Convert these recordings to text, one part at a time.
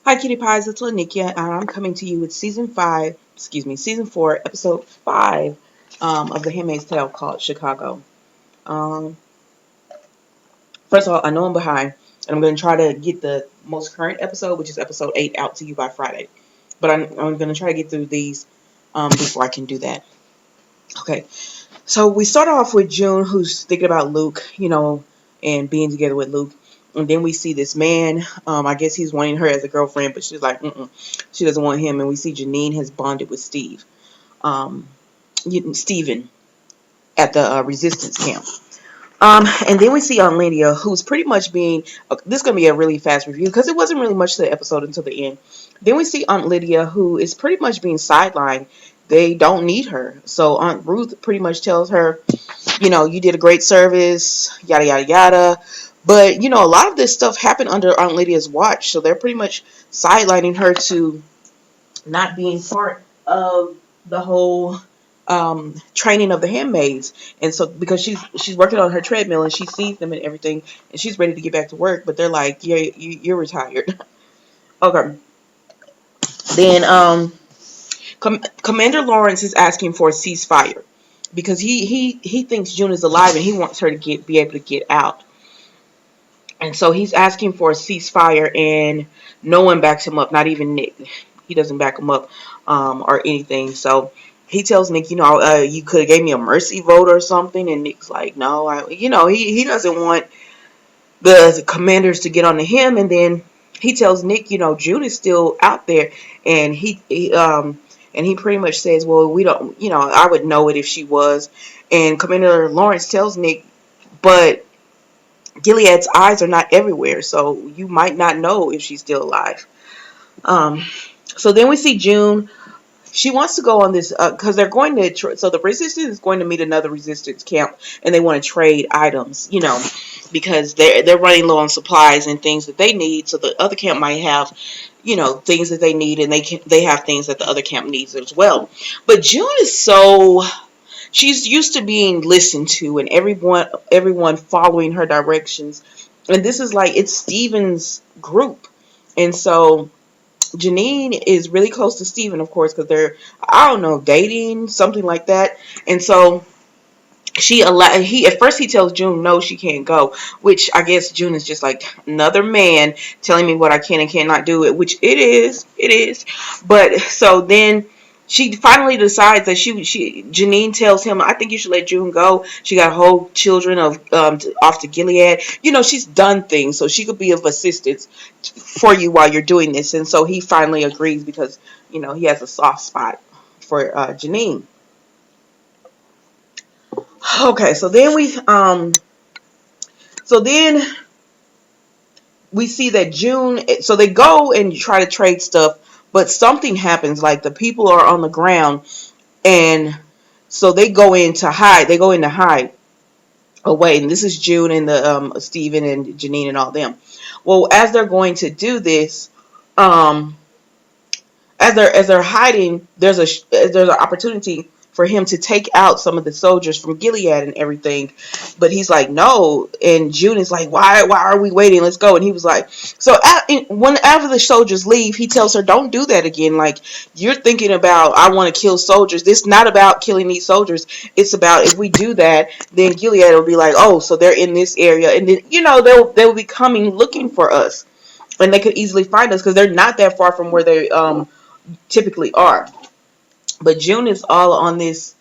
Hi, Cutie Pies. It's Lanikia, and I'm coming to you with season 4, episode 5 of The Handmaid's Tale called Chicago. Um, First of all, I know I'm behind, and I'm going to try to get the most current episode, which is episode 8, out to you by Friday. But I'm going to try to get through these before I can do that. Okay, so we start off with June, who's thinking about Luke, and being together with Luke. And then we see this man. I guess he's wanting her as a girlfriend, but she's like, she doesn't want him. And we see Janine has bonded with um, Stephen at the resistance camp. And then we see Aunt Lydia, who's pretty much being. This is going to be a really fast review because it wasn't really much to the episode until the end. Then we see Aunt Lydia, who is pretty much being sidelined. They don't need her. So Aunt Ruth pretty much tells her, you did a great service, yada, yada, yada. But, a lot of this stuff happened under Aunt Lydia's watch. So they're pretty much sidelining her to not being part of the whole training of the handmaids. And so because she's working on her treadmill and she sees them and everything and she's ready to get back to work, but they're like, yeah, you're retired. Okay. Then Commander Lawrence is asking for a ceasefire because he thinks June is alive and he wants her to be able to get out. And so he's asking for a ceasefire, and no one backs him up, not even Nick. He doesn't back him up or anything. So he tells Nick, you could have gave me a mercy vote or something. And Nick's like, no, he doesn't want the commanders to get onto him. And then he tells Nick, June is still out there, and he pretty much says, well, we don't, I would know it if she was. And Commander Lawrence tells Nick, but Gilead's eyes are not everywhere, so you might not know if she's still alive. So then we see June. She wants to go on this because they're going to. So the resistance is going to meet another resistance camp, and they want to trade items, because they're running low on supplies and things that they need. So the other camp might have, things that they need, and they have things that the other camp needs as well. But June is so. She's used to being listened to and everyone following her directions. And this is like, it's Steven's group. And so Janine is really close to Steven, of course, because they're, I don't know, dating, something like that. And so at first he tells June no, she can't go, which I guess June is just like another man telling me what I can and cannot do, it, which it is. But so then she finally decides that Janine tells him, I think you should let June go. She got whole children off to Gilead. She's done things, so she could be of assistance for you while you're doing this. And so he finally agrees because, he has a soft spot for Janine. Okay, so then we see that June. So they go and try to trade stuff, but something happens. Like the people are on the ground, and so they go in to hide. They go in to hide away, and this is June and the Stephen and Janine and all them. Well, as they're going to do this, as they're hiding, there's an opportunity for him to take out some of the soldiers from Gilead and everything, but he's like, no. And June is like, why are we waiting? Let's go. And he was like, so after the soldiers leave, he tells her, don't do that again. Like, you're thinking about, I want to kill soldiers. This is not about killing these soldiers. It's about, if we do that, then Gilead will be like, oh, so they're in this area, and then they'll be coming looking for us, and they could easily find us because they're not that far from where they typically are. But June is all on this.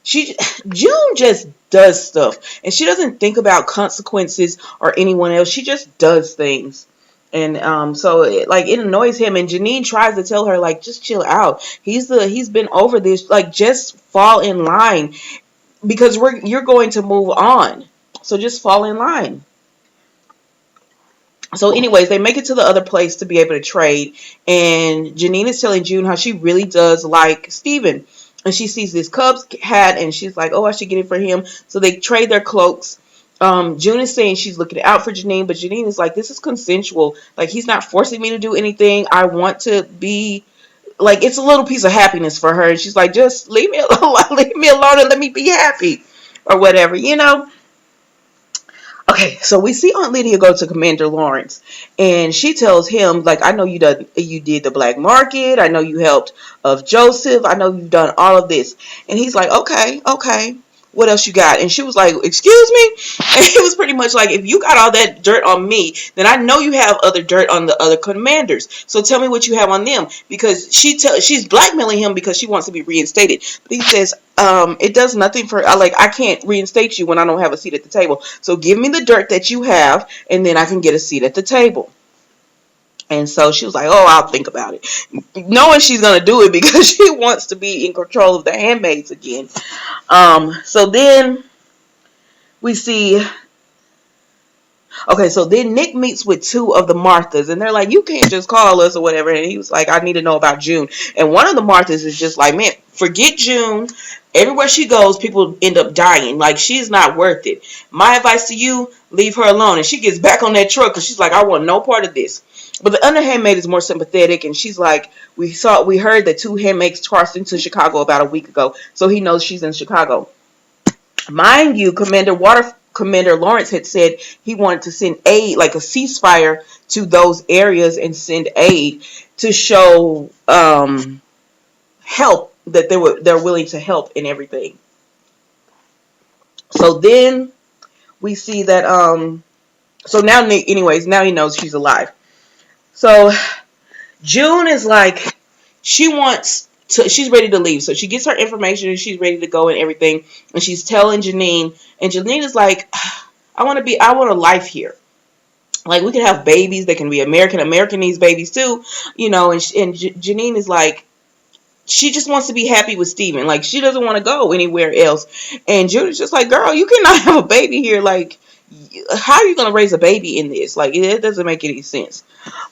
June just does stuff, and she doesn't think about consequences or anyone else. She just does things, and so it annoys him. And Janine tries to tell her, like, just chill out. He's been over this. Like, just fall in line because you're going to move on. So just fall in line. So anyways, they make it to the other place to be able to trade. And Janine is telling June how she really does like Steven. And she sees this Cubs hat and she's like, oh, I should get it for him. So they trade their cloaks. June is saying she's looking out for Janine, but Janine is like, this is consensual. Like, he's not forcing me to do anything. I want to be, like, it's a little piece of happiness for her. And she's like, just leave me alone, leave me alone and let me be happy or whatever, Okay, Okay, so we see Aunt Lydia go to Commander Lawrence, and she tells him, like, I know you did the black market. I know you helped of Joseph. I know you've done all of this. And he's like, okay. What else you got? And she was like, excuse me? And it was pretty much like, if you got all that dirt on me, then I know you have other dirt on the other commanders. So tell me what you have on them. Because she's blackmailing him because she wants to be reinstated. But he says, it does nothing for, like, I can't reinstate you when I don't have a seat at the table. So give me the dirt that you have, and then I can get a seat at the table. And so she was like, oh, I'll think about it. Knowing she's going to do it because she wants to be in control of the handmaids again. So then we see, okay, so then Nick meets with two of the Marthas, and they're like, you can't just call us or whatever. And he was like, I need to know about June. And one of the Marthas is just like, man, forget June. Everywhere she goes, people end up dying. Like, she's not worth it. My advice to you, leave her alone. And she gets back on that truck because she's like, I want no part of this. But the other handmaid is more sympathetic, and she's like, we heard that two handmaids crossed into Chicago about a week ago, so he knows she's in Chicago. Mind you, Commander Lawrence had said he wanted to send aid, like a ceasefire, to those areas and send aid to show help, that they're willing to help and everything. So then we see that so now Nick, anyways, now he knows she's alive. So June is like, she's ready to leave. So she gets her information and she's ready to go and everything. And she's telling Janine. And Janine is like, I want a life here. Like, we can have babies. They can be American. American needs babies too. You know, and Janine is like, she just wants to be happy with Steven. Like, she doesn't want to go anywhere else. And June is just like, girl, you cannot have a baby here. Like, how are you going to raise a baby in this? Like, it doesn't make any sense.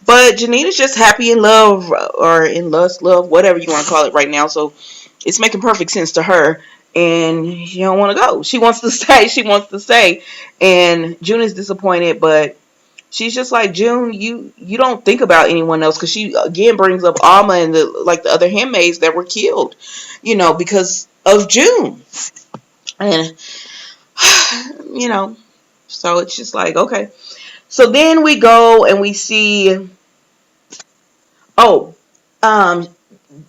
But Janine is just happy in love, or in lust, love, whatever you want to call it right now. So it's making perfect sense to her. And she don't want to go. She wants to stay. She wants to stay. And June is disappointed, but she's just like, June, you don't think about anyone else, because she again brings up Alma and the other handmaids that were killed, you know, because of June. And you know, so it's just like, okay. So then we go and we see,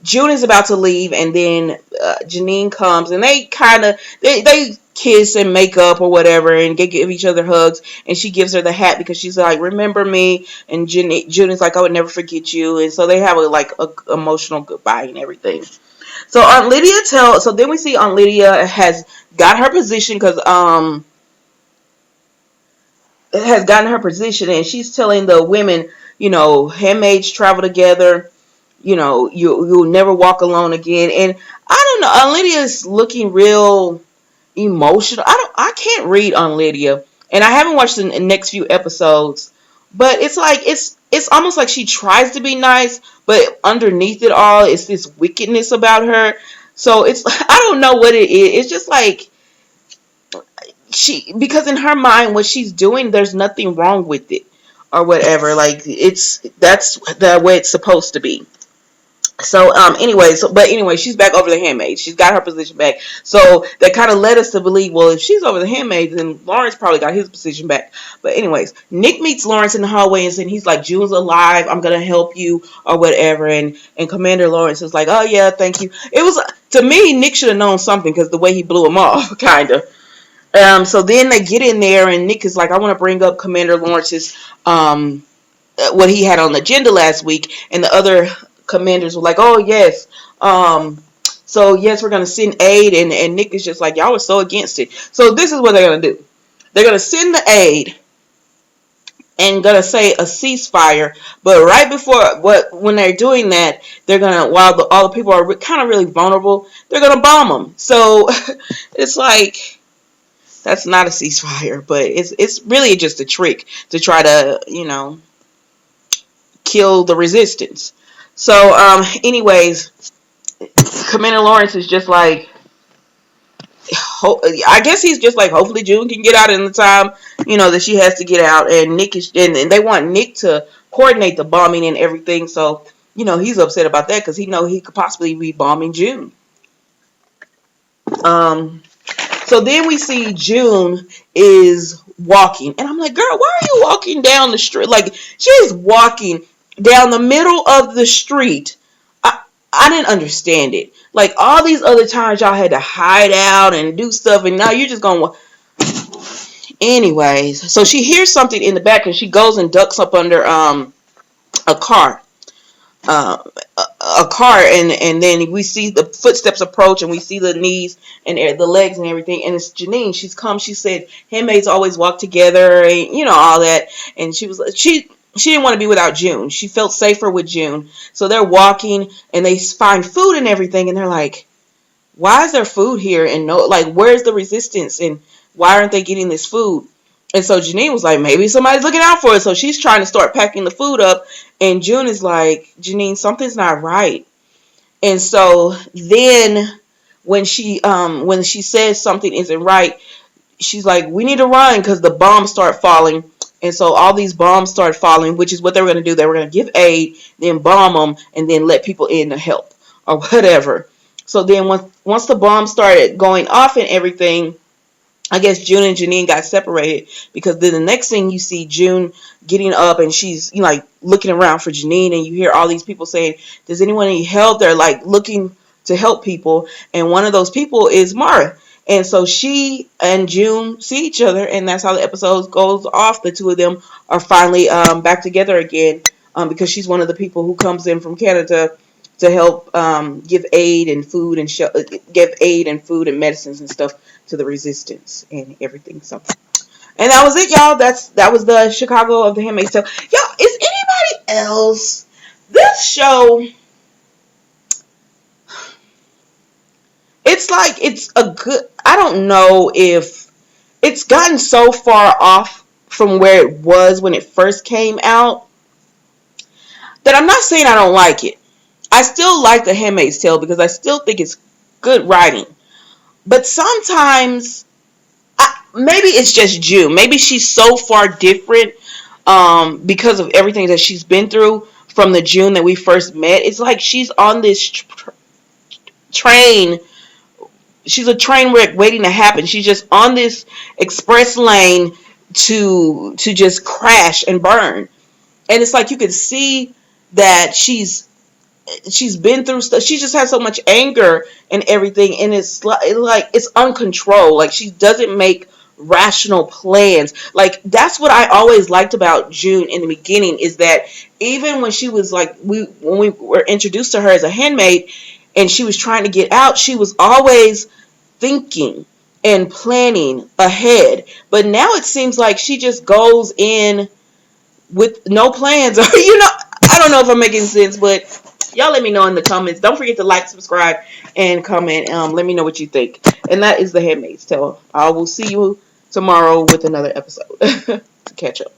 June is about to leave, and then Janine comes, and they kind of, they kiss and make up or whatever, and give each other hugs, and she gives her the hat because she's like, remember me, and June is like, I would never forget you, and so they have a emotional goodbye and everything. So Aunt Lydia so then we see Aunt Lydia has got her position, because has gotten her position, and she's telling the women, you know, handmaids travel together, you know, you'll never walk alone again. And I don't know, Aunt Lydia's looking real emotional. I can't read Aunt Lydia, and I haven't watched the next few episodes, but it's like, it's almost like she tries to be nice, but underneath it all, it's this wickedness about her. So it's, I don't know what it is. It's just like, because in her mind, what she's doing, there's nothing wrong with it or whatever. Like, that's the way it's supposed to be. So anyway, she's back over the handmaid. She's got her position back. So that kind of led us to believe, well, if she's over the handmaid, then Lawrence probably got his position back. But anyways, Nick meets Lawrence in the hallway, and he's like, June's alive, I'm gonna help you or whatever. And Commander Lawrence is like, oh yeah, thank you. It was, to me, Nick should have known something, because the way he blew him off, kind of. So then they get in there, and Nick is like, I want to bring up Commander Lawrence's, what he had on the agenda last week. And the other commanders were like, oh, yes. So, yes, we're going to send aid. And Nick is just like, y'all were so against it. So this is what they're going to do. They're going to send the aid and going to say a ceasefire. But right before, when they're doing that, they're going to, while all the people are kind of really vulnerable, they're going to bomb them. So it's like, that's not a ceasefire, but it's really just a trick to try to, you know, kill the resistance. So, anyways, Commander Lawrence is just like, I guess he's just like, hopefully June can get out in the time, you know, that she has to get out. And Nick is, and they want Nick to coordinate the bombing and everything. So, you know, he's upset about that, because he knows he could possibly be bombing June. So then we see June is walking. And I'm like, girl, why are you walking down the street? Like, she's walking down the middle of the street. I didn't understand it. Like, all these other times y'all had to hide out and do stuff, and now you're just going to... Anyways, so she hears something in the back, and she goes and ducks up under a car. Uh, a car, and then we see the footsteps approach, and we see the knees and the legs and everything, and it's Janine. She said handmaids always walk together, and all that, and she didn't want to be without June. She felt safer with June. So they're walking, and they find food and everything, and they're like, why is there food here? And no, like, where's the resistance? And why aren't they getting this food? And so Janine was like, maybe somebody's looking out for us. So she's trying to start packing the food up. And June is like, Janine, something's not right. And so then when she says something isn't right, she's like, we need to run because the bombs start falling. And so all these bombs start falling, which is what they were going to do. They were going to give aid, then bomb them, and then let people in to help or whatever. So then once the bombs started going off and everything, I guess June and Janine got separated, because then the next thing you see June getting up, and she's like looking around for Janine, and you hear all these people saying, does anyone need help? They're like looking to help people, and one of those people is Mara. And so she and June see each other, and that's how the episode goes off. The two of them are finally back together again, because she's one of the people who comes in from Canada to help give aid and food and give aid and food and medicines and stuff to the resistance and everything. So, and that was it, y'all. That was the Chicago of the Handmaid's Tale. Y'all, is anybody else? This show, it's like it's a good. I don't know if it's gotten so far off from where it was when it first came out that I'm not saying I don't like it. I still like The Handmaid's Tale because I still think it's good writing. But sometimes, maybe it's just June. Maybe she's so far different because of everything that she's been through from the June that we first met. It's like she's on this train. She's a train wreck waiting to happen. She's just on this express lane to just crash and burn. And it's like you can see that she's been through stuff. She just has so much anger and everything, and it's like it's uncontrolled. Like, she doesn't make rational plans. Like, that's what I always liked about June in the beginning, is that even when she was like, when we were introduced to her as a handmaid and she was trying to get out, she was always thinking and planning ahead. But now it seems like she just goes in with no plans. Or I don't know if I'm making sense, but y'all let me know in the comments. Don't forget to like, subscribe, and comment. Let me know what you think. And that is The Handmaid's Tale. I will see you tomorrow with another episode to catch up.